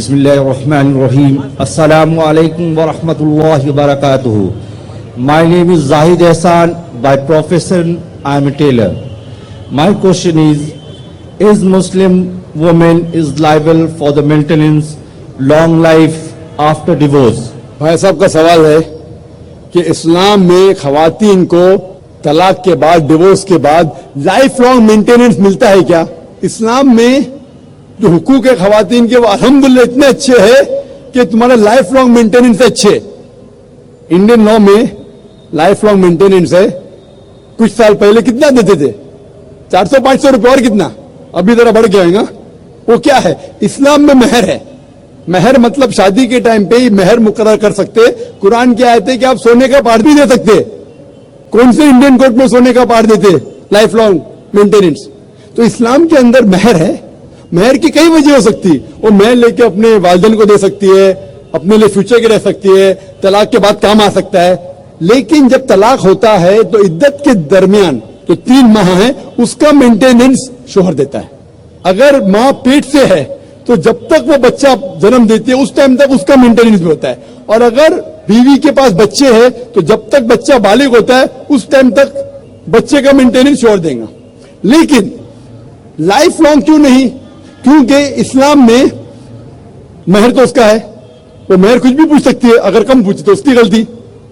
Bismillahirrahmanirrahim. Assalamu alaikum wa rahmatullahi wa barakatuhu. My name is Zahid Ehsan. By profession, I am a tailor. My question is Muslim woman is liable for the maintenance long life after divorce? بھائی صاحب کا سوال ہے کہ اسلام میں خواتین کو طلاق کے بعد ڈیورس کے بعد لائف لانگ مینٹیننس ملتا ہے کیا؟ اسلام میں جو حقوق ہے خواتین کے وہ الحمدللہ اتنے اچھے ہیں کہ تمہارا لائف لانگ مینٹیننس اچھے. انڈین لا میں لائف لانگ مینٹیننس ہے. کچھ سال پہلے کتنا دیتے تھے؟ 400-500 روپے. اور کتنا؟ ابھی ذرا بڑھ گیا گا. وہ کیا ہے؟ اسلام میں مہر ہے. مہر مطلب شادی کے ٹائم پہ ہی مہر مقرر کر سکتے. قرآن کی آیت ہے کہ آپ سونے کا پارٹ بھی دے سکتے. کون سے انڈین کورٹ میں سونے کا پارٹ دیتے؟ Life long maintenance. تو اسلام کے اندر مہر ہے. مہر کی کئی وجہ ہو سکتی. وہ مہر لے کے اپنے والدین کو دے سکتی ہے, اپنے لیے فیوچر کے رہ سکتی ہے, طلاق کے بعد کام آ سکتا ہے. لیکن جب طلاق ہوتا ہے تو عدت کے درمیان جو 3 ماہ ہیں اس کا مینٹیننس شوہر دیتا ہے. اگر ماں پیٹ سے ہے تو جب تک وہ بچہ جنم دیتی ہے اس ٹائم تک اس کا مینٹیننس بھی ہوتا ہے. اور اگر بیوی کے پاس بچے ہیں تو جب تک بچہ بالغ ہوتا ہے اس ٹائم تک بچے کا مینٹیننس شوہر دیں گا. لیکن لائف لانگ کیوں نہیں؟ کیونکہ اسلام میں مہر تو اس کا ہے. وہ مہر کچھ بھی پوچھ سکتی ہے. اگر کم پوچھے تو اس کی غلطی.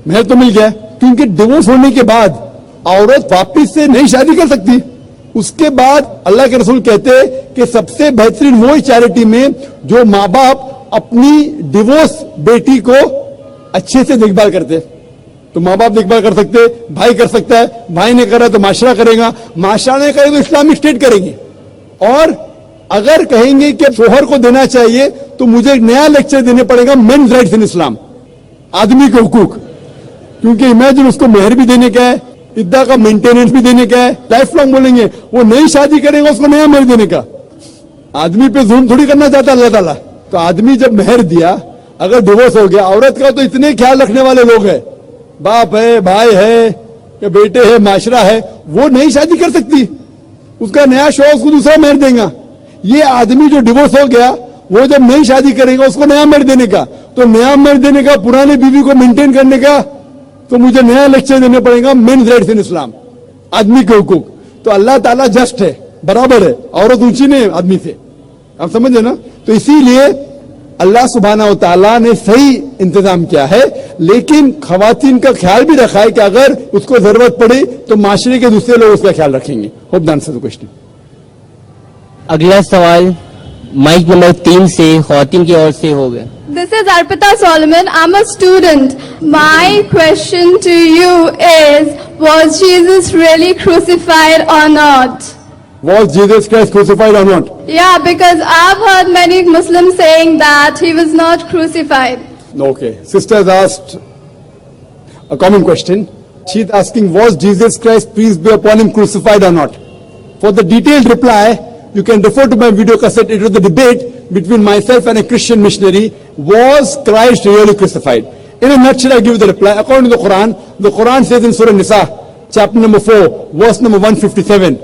مہر تو مل گیا. کیونکہ ڈیورس ہونے کے بعد عورت واپس سے نئی شادی کر سکتی. اس کے بعد اللہ کے رسول کہتے ہیں کہ سب سے بہترین وہی چیریٹی میں جو ماں باپ اپنی ڈیورس بیٹی کو اچھے سے دیکھ بھال کرتے. تو ماں باپ دیکھ بھال کر سکتے, بھائی کر سکتا ہے, بھائی نے کرا تو معاشرہ کرے گا, معاشرہ نے کرے تو اسلامک اسٹیٹ کریں گے. اور اگر کہیں گے کہ شوہر کو دینا چاہیے تو مجھے ایک نیا لیکچر دینے پڑے گا مینز رائٹس ان اسلام, آدمی کے حقوق. کیونکہ امیجن اس کو مہر بھی دینے کا ہے, عدہ کا مینٹیننس بھی دینے کا ہے, لائف لانگ بولیں گے. وہ نئی شادی کرے گا اس کو نیا مہر دینے کا. آدمی پہ ظلم تھوڑی کرنا چاہتا اللہ تعالیٰ. تو آدمی جب مہر دیا, اگر ڈیورس ہو گیا, عورت کا تو اتنے خیال رکھنے والے لوگ ہیں, باپ ہے, بھائی ہے, کہ بیٹے ہے, معاشرہ ہے, وہ نئی شادی کر سکتی. اس کا نیا شوہر اس کو دوسرا مہر دے گا. یہ آدمی جو ڈیورس ہو گیا وہ جب نئی شادی کرے گا اس کو نیا مہر دینے کا. تو نیا مہر دینے کا, پرانے بیوی کو مینٹین کرنے کا, تو مجھے نیا لیکچر دینے پڑے گا مینز رائٹس ان اسلام, آدمی کے حقوق. تو اللہ تعالیٰ جسٹ ہے, برابر ہے. عورت اونچی نہیں ہے آدمی سے, آپ سمجھے نا. تو اسی لیے اللہ سبحانہ و تعالیٰ نے صحیح انتظام کیا ہے. لیکن خواتین کا خیال بھی رکھا ہے کہ اگر اس کو ضرورت پڑی تو معاشرے کے دوسرے لوگ اس کا خیال رکھیں گے. Hope the answer the question. اگلا سوال مائک نمبر 3 سے خواتین کی اور سے ہوگا. This is Arpita Solomon. I'm a student. My question to you is, was Jesus really crucified or not? Was Jesus Christ crucified or not? Yeah, because I've heard many Muslims saying that he was not crucified. Okay. Sister has asked a common question. She's asking, was Jesus Christ, peace be upon him, crucified or not? For the detailed reply, you can refer to my video cassette. It was the debate between myself and a Christian missionary. Was Christ really crucified? In a nutshell, I give you the reply. According to the Quran says in Surah Nisa, chapter number 4, verse number 157,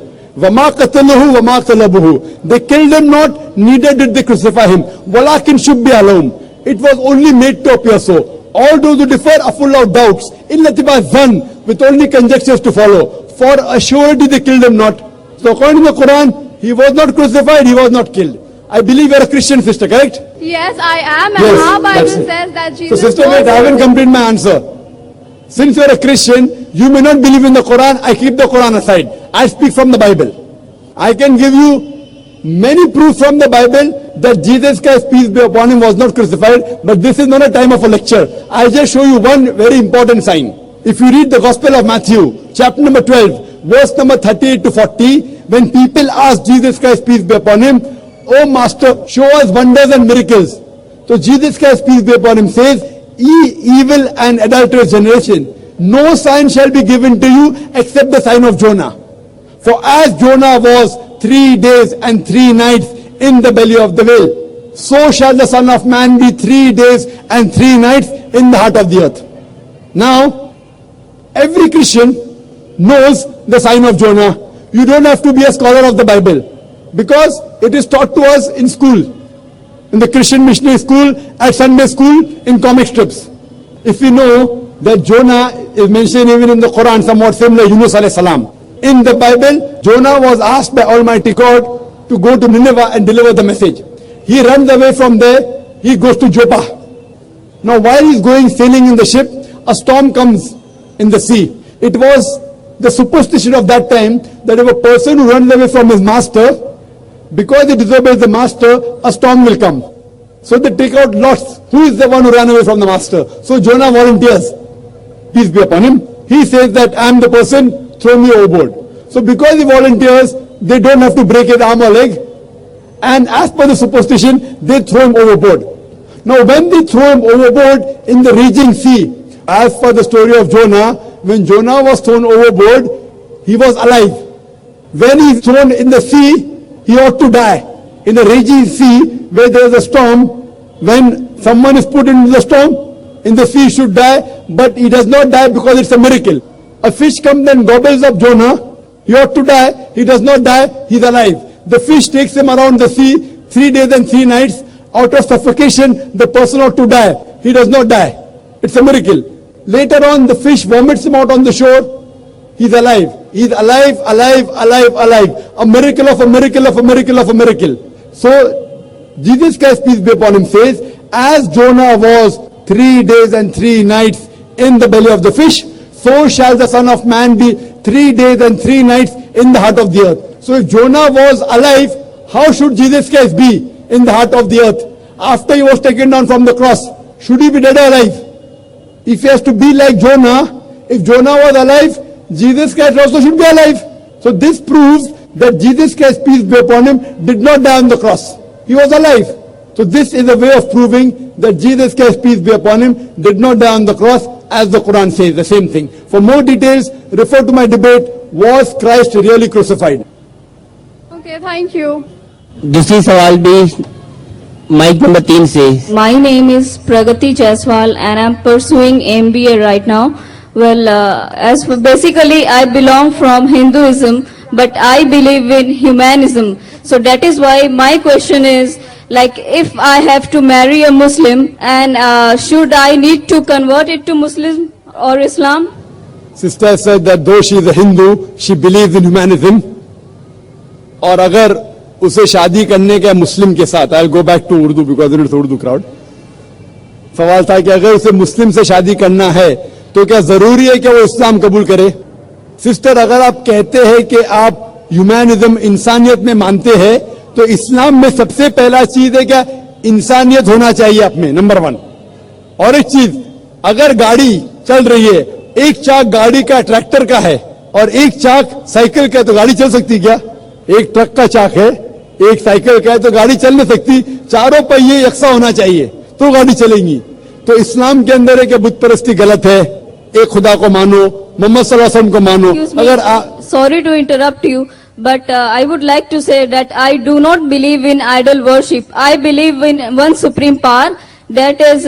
وَمَا قَتَلُهُ وَمَا قَلَبُهُ. They killed him not, neither did they crucify him. وَلَكِنْ شُبِّهَ لَهُمْ. It was only made to appear so. All those who differ are full of doubts. إِلَّا اتِّبَاعَ الظَّنِّ, with only conjectures to follow. For assuredly they killed him not. So according to the Quran, he was not crucified, he was not killed. I believe you are a Christian sister, correct? Yes, I am. Yes, and our Bible that's it. says that Jesus So sister, wait, I haven't completed my answer. Since you are a Christian, you may not believe in the Quran. I keep the Quran aside. I speak from the Bible. I can give you many proofs from the Bible that Jesus Christ, peace be upon him, was not crucified. But this is not a time of a lecture. I just show you one very important sign. If you read the Gospel of Matthew, chapter number 12, verse number 38 to 40, when people ask Jesus Christ, peace be upon him, "Oh Master, show us wonders and miracles." So Jesus Christ, peace be upon him, says, "Ye evil and adulterous generation, no sign shall be given to you except the sign of Jonah. For as Jonah was 3 days and 3 nights in the belly of the whale, so shall the Son of Man be 3 days and 3 nights in the heart of the earth." Now, every Christian knows the sign of Jonah. You don't have to be a scholar of the Bible, because it is taught to us in school. in the Christian missionary school, at Sunday school, in comic strips. If we know that Jonah is mentioned even in the Quran, somewhat similar, Yunus alayhi salam. In the Bible, Jonah was asked by Almighty God to go to Nineveh and deliver the message. He runs away from there, he goes to Joppa. Now while he's going sailing in the ship, a storm comes in the sea. It was the superstition of that time that if a person who runs away from his master, because he disobeys the master, a storm will come. So they take out lots. Who is the one who ran away from the master? So Jonah volunteers. Peace be upon him. He says that I am the person, throw me overboard. So because he volunteers, they don't have to break his arm or leg. And as per the superstition, they throw him overboard. Now when they throw him overboard in the raging sea, as per the story of Jonah, when Jonah was thrown overboard, he was alive. When he is thrown in the sea, he ought to die. In a raging sea, where there is a storm, when someone is put into the storm, in the sea he should die, but he does not die because it's a miracle. A fish comes and gobbles up Jonah, he ought to die, he does not die, he is alive. The fish takes him around the sea 3 days and 3 nights. Out of suffocation, the person ought to die. He does not die. It's a miracle. Later on, the fish vomits him out on the shore. He's alive. He's alive, alive, alive, alive. A miracle of a miracle of a miracle of a miracle. So, Jesus Christ, peace be upon him, says, as Jonah was 3 days and 3 nights in the belly of the fish, so shall the Son of Man be 3 days and 3 nights in the heart of the earth. So if Jonah was alive, how should Jesus Christ be in the heart of the earth? After he was taken down from the cross, should he be dead or alive? If he has to be like Jonah, if Jonah was alive, Jesus Christ also should be alive. So this proves that Jesus Christ, peace be upon him, did not die on the cross. He was alive. So this is a way of proving that Jesus Christ, peace be upon him, did not die on the cross, as the Quran says, the same thing. For more details, refer to my debate, was Christ really crucified? Okay, thank you. दूसरी सवाल भी mic number 3 से. My name is Pragati Jaiswal and I'm pursuing MBA right now. Well, as for basically I belong from Hinduism, but I believe in humanism. So that is why my question is, like, if I have to marry a Muslim, and should I need to convert it to Muslim or Islam? Sister said that though she is a Hindu, she believes in humanism. और अगर उसे शादी करने के मुस्लिम के साथ, I'll go back to Urdu because it's Urdu crowd. सवाल था कि अगर उसे मुस्लिम से शादी करना है तो क्या जरूरी है कि वो इस्लाम कबूल करे? सिस्टर, अगर आप कहते हैं कि आप ह्यूमैनिज्म, इंसानियत में मानते हैं, तो इस्लाम में सबसे पहला चीज है क्या? इंसानियत होना चाहिए आप में, नंबर 1. और एक चीज, अगर गाड़ी चल रही है, एक चाक गाड़ी का ट्रैक्टर का है और एक चाक साइकिल का है, तो गाड़ी चल सकती क्या? एक ट्रक का चाक है, एक साइकिल का है, तो गाड़ी चल नहीं सकती. चारों पहिए यकसा होना चाहिए तो गाड़ी चलेगी. तो इस्लाम के अंदर है कि बुत परस्ती गलत है, एक खुदा को मानो, मोहम्मद सल्लल्लाहु अलैहि वसल्लम को मानो. अगर Sorry to interrupt you, but I would like to say that I do not believe in idol worship. I believe in one supreme power, that is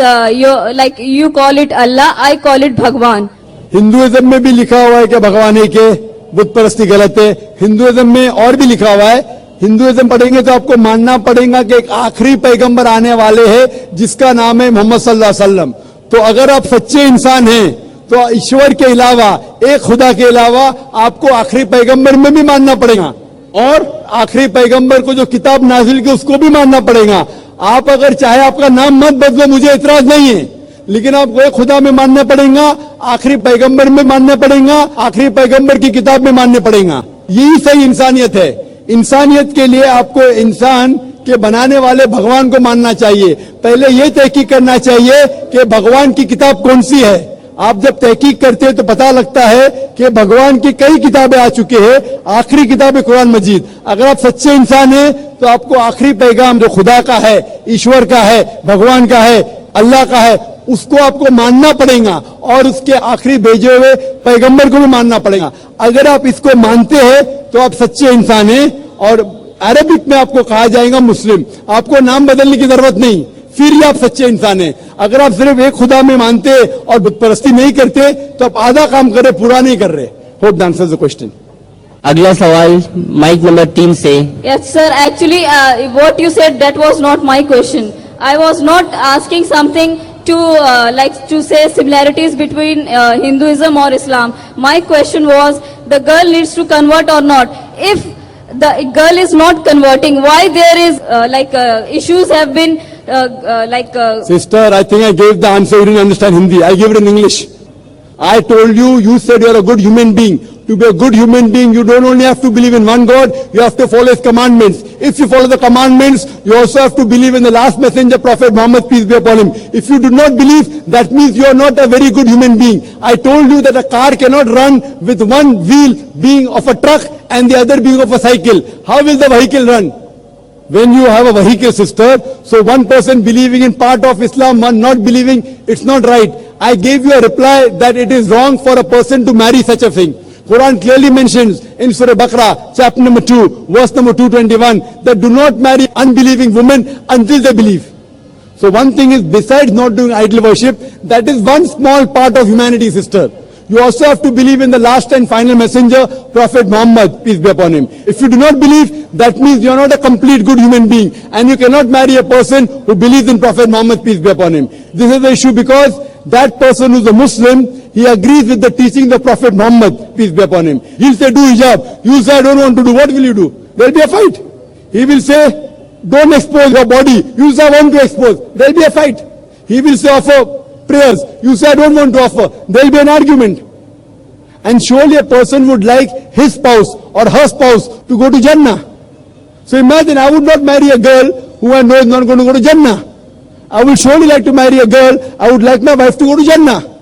like you call it Allah, I call it Bhagwan. Hinduism में भी लिखा हुआ है कि भगवान एक है, बुत परस्ती गलत है. हिंदुइज्म में और भी लिखा हुआ है. हिंदुइज्म पढ़ेंगे तो आपको मानना पड़ेगा कि एक आखिरी पैगंबर आने वाले हैं जिसका नाम है मोहम्मद सल्लल्लाहु अलैहि वसल्लम. तो अगर आप सच्चे इंसान हैं तो ईश्वर के अलावा, एक खुदा के अलावा, आपको आखिरी पैगंबर में भी मानना पड़ेगा, और आखिरी पैगंबर को जो किताब नाजिल की उसको भी मानना पड़ेगा. आप अगर चाहे आपका नाम मत बदलो, मुझे इतराज नहीं है, लेकिन आपको एक खुदा में मानना पड़ेगा, आखिरी पैगंबर में मानना पड़ेगा, आखिरी पैगंबर की किताब में मानना पड़ेगा. यही सही इंसानियत है. इंसानियत के लिए आपको इंसान के बनाने वाले भगवान को मानना चाहिए. पहले ये तहकीक करना चाहिए कि भगवान की किताब कौन सी है. आप जब तहकीक करते हैं तो पता लगता है कि भगवान की कई किताबें आ चुके हैं. आखिरी किताब है कुरान मजीद. अगर आप सच्चे इंसान हैं तो आपको आखिरी पैगाम जो खुदा का है, ईश्वर का है, भगवान का है, अल्लाह का है, उसको आपको मानना पड़ेगा, और उसके आखिरी भेजे हुए पैगंबर को भी मानना पड़ेगा. अगर आप इसको मानते हैं तो आप सच्चे इंसान हैं, और अरबिक में आपको कहा जाएगा मुस्लिम. आपको नाम बदलने की जरूरत नहीं, फिर ही आप सच्चे इंसान हैं. अगर आप सिर्फ एक खुदा में मानते और बुत परस्ती नहीं करते तो आप आधा काम कर रहे, पूरा नहीं कर रहे. Hope that answers the question. अगला सवाल माइक नंबर 3 से. Yes, sir. Actually, what you said, that was not my question. I was not asking something to like to say similarities between Hinduism or Islam. My question was, the girl needs to convert or not. If the girl is not converting, why there is issues have been Sister, I think I gave the answer. You didn't understand Hindi. I gave it in English. I told you, you said you're a good human being. To be a good human being, you don't only have to believe in one God, you have to follow His commandments. If you follow the commandments, you also have to believe in the last messenger, Prophet Muhammad, peace be upon him. If you do not believe, that means you are not a very good human being. I told you that a car cannot run with one wheel being of a truck and the other being of a cycle. How will the vehicle run? When you have a vehicle, sister, so one person believing in part of Islam, one not believing, it's not right. I gave you a reply that it is wrong for a person to marry such a thing. Quran clearly mentions in Surah Baqarah, chapter number 2, verse number 221, that do not marry unbelieving women until they believe. So one thing is, besides not doing idol worship, that is one small part of humanity, sister. You also have to believe in the last and final messenger, Prophet Muhammad, peace be upon him. If you do not believe, that means you are not a complete good human being. And you cannot marry a person who believes in Prophet Muhammad, peace be upon him. This is the issue, because that person who is a Muslim, he agrees with the teaching of Prophet Muhammad, peace be upon him. He'll say, do hijab. You say, I don't want to do. What will you do? There'll be a fight. He will say, don't expose your body. You say, I want to expose. There'll be a fight. He will say, offer prayers. You say, I don't want to offer. There'll be an argument. And surely a person would like his spouse or her spouse to go to Jannah. So imagine, I would not marry a girl who I know is not going to go to Jannah. I will surely like to marry a girl. I would like my wife to go to Jannah.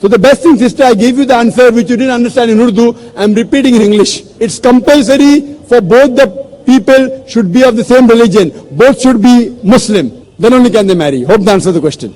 So the best thing, sister, I gave you the answer which you didn't understand in Urdu. I'm repeating in English. It's compulsory for both the people should be of the same religion. Both should be Muslim. Then only can they marry. Hope that answers the question.